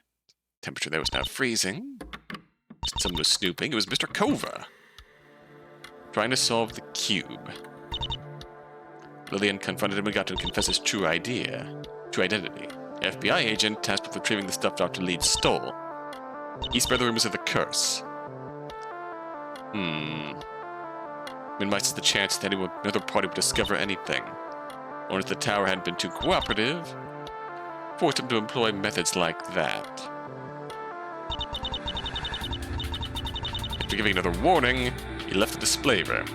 Temperature there was now freezing. Someone was snooping. It was Mr. Kova. Trying to solve the cube. Lillian confronted him and got to confess his true identity. FBI agent tasked with retrieving the stuff Dr. Lead stole. He spread the rumors of the curse. Minimizes the chance that another party would discover anything. Or if the tower hadn't been too cooperative, forced him to employ methods like that. After giving another warning, he left the display room.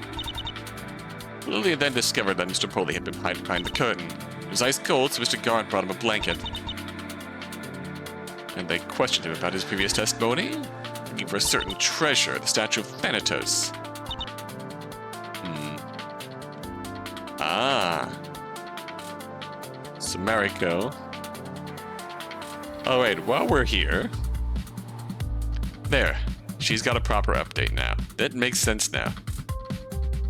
Lillian then discovered that Mr. Poley had been hiding behind the curtain. It was ice cold, so Mr. Garnt brought him a blanket. And they questioned him about his previous testimony, looking for a certain treasure, the statue of Thanatos. So Mariko. Oh wait, while we're here... There. She's got a proper update now. That makes sense now.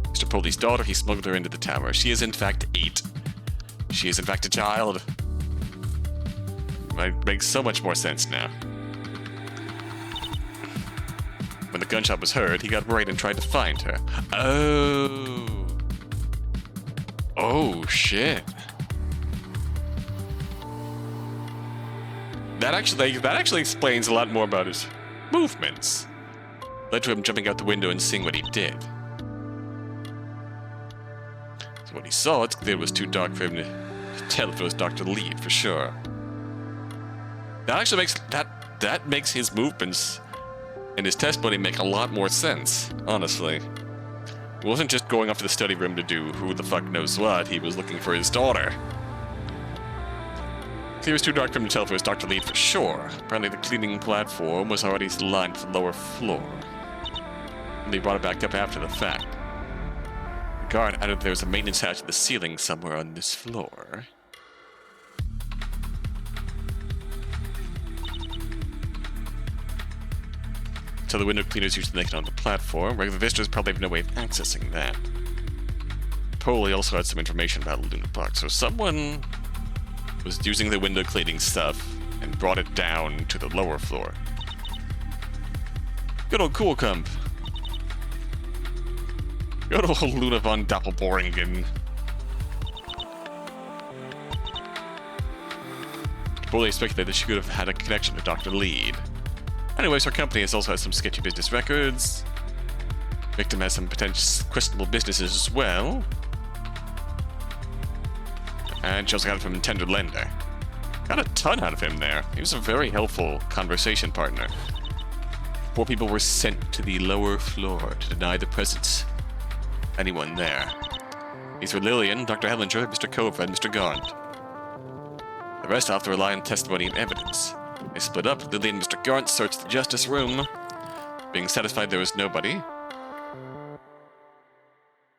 Mr. Poley's daughter, he smuggled her into the tower. She is in fact 8. She is in fact a child. It makes so much more sense now. When the gunshot was heard, he got worried and tried to find her. Oh. Oh, shit. That actually explains a lot more about his movements. Led to him jumping out the window and seeing what he did. So when he saw it, it was too dark for him to tell if it was Dr. Lead for sure. That actually makes his movements and his testimony make a lot more sense, honestly. He wasn't just going off to the study room to do who the fuck knows what, he was looking for his daughter. It was too dark for him to tell if it was Dr. Lead for sure. Apparently the cleaning platform was already lined to the lower floor. And they brought it back up after the fact. The guard added there was a maintenance hatch in the ceiling somewhere on this floor. So the window cleaners used to make it on the platform. Regular visitors probably have no way of accessing that. Poley also had some information about Luna Park, so someone was using the window cleaning stuff and brought it down to the lower floor. Good old Coolcump. Good old Luna von Doppelboringen. Poley speculated that she could have had a connection to Dr. Lead. Anyways, her company has also had some sketchy business records. Victim has some potential questionable businesses as well. And she also got it from a tender lender. Got a ton out of him there. He was a very helpful conversation partner. 4 people were sent to the lower floor to deny the presence of anyone there. These were Lillian, Dr. Hellinger, Mr. Kova, and Mr. Garnt. The rest have to rely on testimony and evidence. They split up. Lily and Mr. Garnt searched the justice room. Being satisfied there was nobody,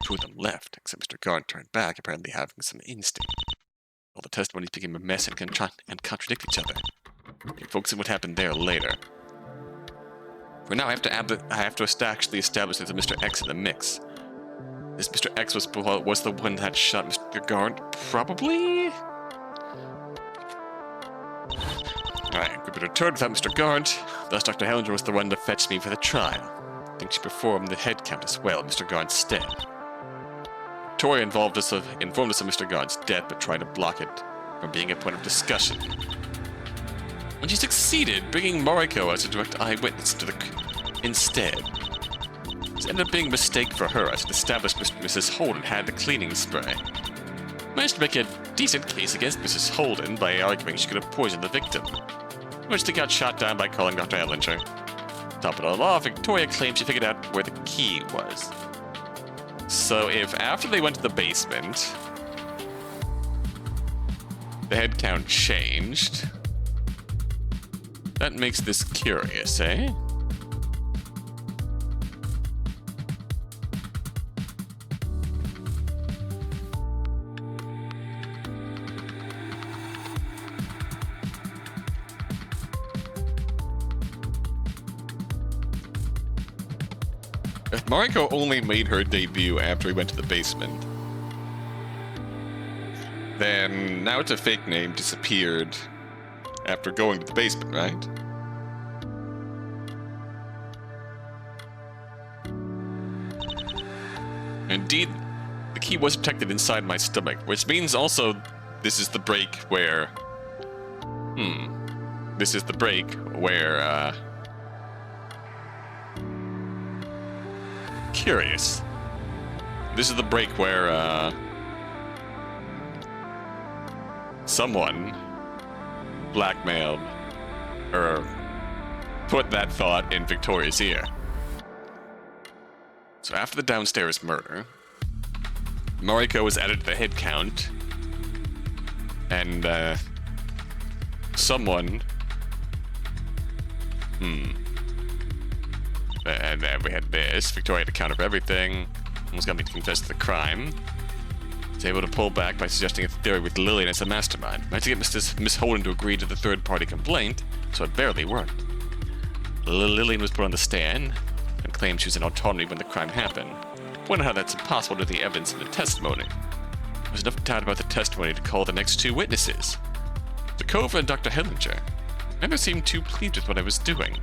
two of them left, except Mr. Garnt turned back, apparently having some instinct. All the testimonies became a mess and contradict each other. We'll focus on what happened there later. For now, I have to actually establish there's a Mr. X in the mix. This Mr. X was the one that shot Mr. Garnt, probably? Alright, we better return without Mr. Garnt. Thus, Dr. Hellinger was the one to fetch me for the trial. I think she performed the head count as well, Mr. Garnt's stead. Victoria informed us of Mr. Garnt's death, but tried to block it from being a point of discussion. When she succeeded, bringing Mariko as a direct eyewitness to instead. This ended up being a mistake for her, as it established Mrs. Holden had the cleaning spray. Managed to make a decent case against Mrs. Holden by arguing she could have poisoned the victim, which they got shot down by calling Dr. Hellinger. Top it all off, Victoria claimed she figured out where the key was. So if after they went to the basement, the head count changed, that makes this curious, eh? If Mariko only made her debut after we went to the basement, then now it's a fake name disappeared after going to the basement, right? Indeed, the key was protected inside my stomach, which means also this is the break where... This is the break where, curious. This is the break where, someone blackmailed or put that thought in Victoria's ear. So after the downstairs murder, Mariko was added to the head count, and someone... And then we had this. Victoria had to counter everything. Almost got me to confess to the crime. Was able to pull back by suggesting a theory with Lillian as a mastermind. Managed to get Miss Holden to agree to the third-party complaint, so it barely worked. Lillian was put on the stand and claimed she was in autonomy when the crime happened. Pointed out how that's impossible to the evidence in the testimony. There was enough doubt about the testimony to call the next two witnesses, Zakova and Dr. Hellinger. Never seemed too pleased with what I was doing.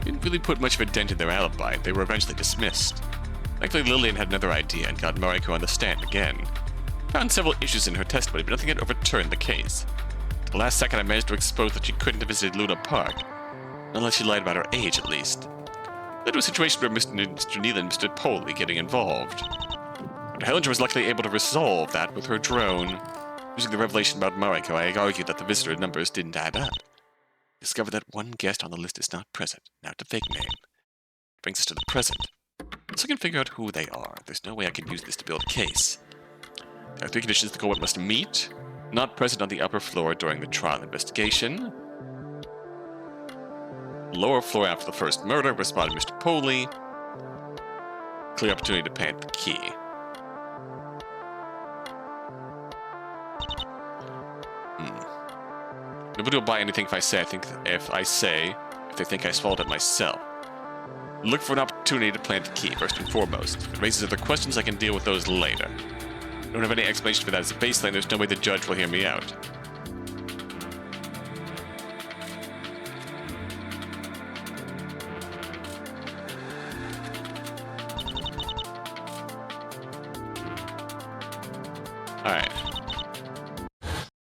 Didn't really put much of a dent in their alibi. They were eventually dismissed. Thankfully, Lillian had another idea and got Mariko on the stand again. Found several issues in her testimony, but nothing had overturned the case. At the last second, I managed to expose that she couldn't have visited Luna Park. Not unless she lied about her age, at least. Led to a situation where Mr. Neal and Mr. Poley getting involved. But Hellinger was luckily able to resolve that with her drone. Using the revelation about Mariko, I argued that the visitor numbers didn't add up. Discovered that one guest on the list is not present. Now it's a fake name. Brings us to the present. So I can figure out who they are. There's no way I can use this to build a case. There are three conditions the court must meet. Not present on the upper floor during the trial investigation. Lower floor after the first murder, responded Mr. Poley. Clear opportunity to plant the key. Nobody will buy anything if I say if they think I swallowed it myself. Look for an opportunity to plant the key, first and foremost. If it raises other questions, I can deal with those later. I don't have any explanation for that as a baseline. There's no way the judge will hear me out.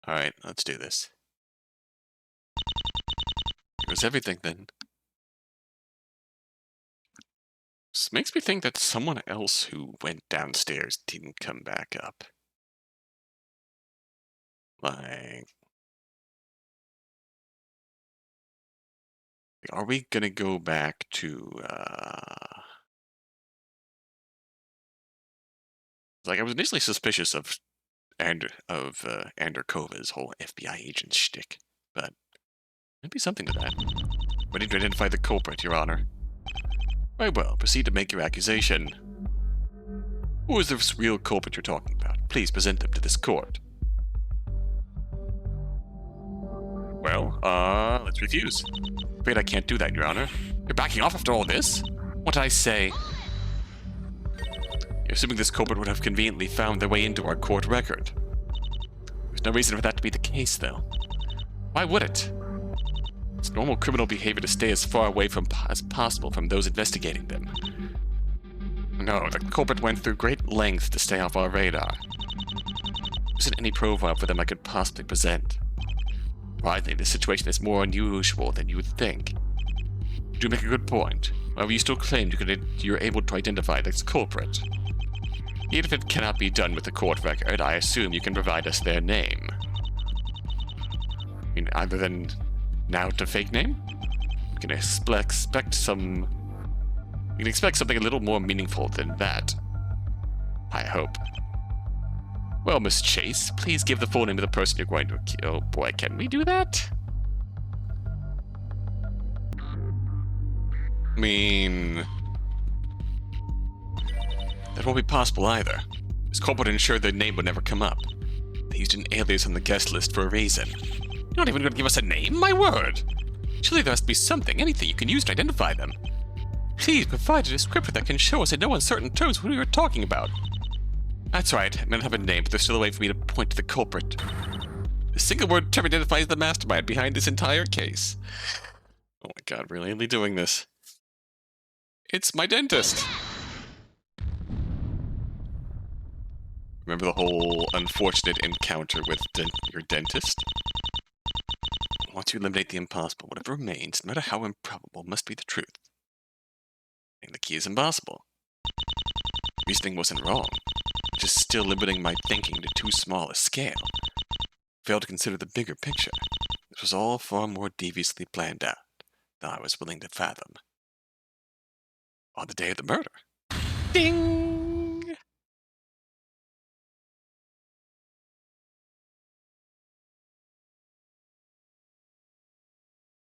Alright, let's do this. Here's everything then. This makes me think that someone else who went downstairs didn't come back up. Like, are we gonna go back to, like, I was initially suspicious of Anderkova's whole FBI agent shtick, but maybe something to that. Ready to identify the culprit, Your Honor. Very well, proceed to make your accusation. Who is the real culprit you're talking about? Please present them to this court. Well, let's refuse. Afraid I can't do that, Your Honor. You're backing off after all this? What did I say? You're assuming this culprit would have conveniently found their way into our court record. There's no reason for that to be the case, though. Why would it? It's normal criminal behavior to stay as far away as possible from those investigating them. No, the culprit went through great lengths to stay off our radar. There isn't any profile for them I could possibly present. I think this situation is more unusual than you would think. You do make a good point. However, you still claim you're able to identify this culprit. Even if it cannot be done with the court record, I assume you can provide us their name. I mean, other than now to fake name? You can expect something a little more meaningful than that. I hope. Well, Miss Chase, please give the full name of the person you're going to kill. Oh boy, can we do that? I mean, that won't be possible either. This culprit ensured their name would never come up. They used an alias on the guest list for a reason. You're not even going to give us a name? My word! Surely there has to be something, anything you can use to identify them. Please provide a descriptor that can show us in no uncertain terms who you're talking about. That's right, I'm going to have a name, but there's still a way for me to point to the culprit. The single word term identifies the mastermind behind this entire case. Oh my god, we're really doing this. It's my dentist! Remember the whole unfortunate encounter with your dentist? Once you eliminate the impossible, whatever remains, no matter how improbable, must be the truth. And the key is impossible. Reasoning wasn't wrong, just still limiting my thinking to too small a scale. Failed to consider the bigger picture. This was all far more deviously planned out than I was willing to fathom. On the day of the murder. Ding!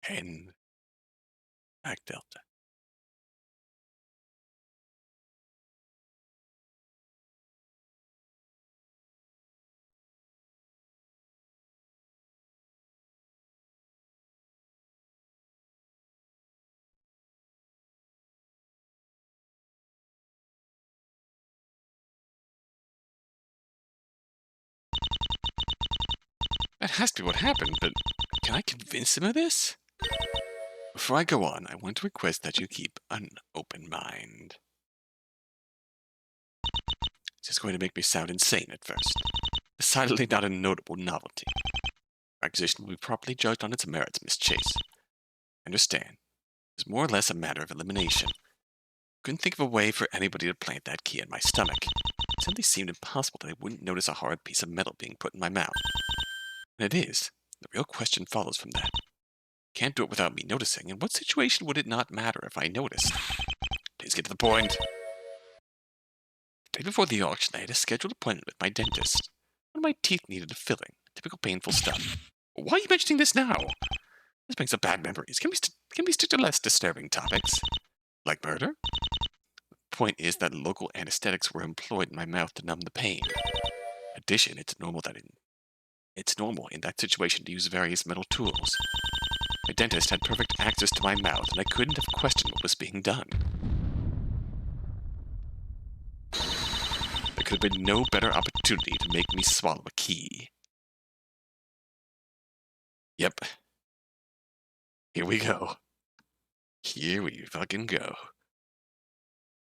N. Mac Delta. That has to be what happened, but can I convince him of this? Before I go on, I want to request that you keep an open mind. This is going to make me sound insane at first. Decidedly not a notable novelty. Our accusation will be properly judged on its merits, Miss Chase. Understand, it's more or less a matter of elimination. Couldn't think of a way for anybody to plant that key in my stomach. It simply seemed impossible that I wouldn't notice a hard piece of metal being put in my mouth. And it is. The real question follows from that. Can't do it without me noticing. In what situation would it not matter if I noticed? Please get to the point. The day before the auction, I had a scheduled appointment with my dentist. One of my teeth needed a filling. Typical painful stuff. Why are you mentioning this now? This brings up bad memories. Can we stick to less disturbing topics? Like murder? The point is that local anesthetics were employed in my mouth to numb the pain. In addition, it's normal in that situation to use various metal tools. My dentist had perfect access to my mouth, and I couldn't have questioned what was being done. There could have been no better opportunity to make me swallow a key. Yep. Here we go. Here we fucking go.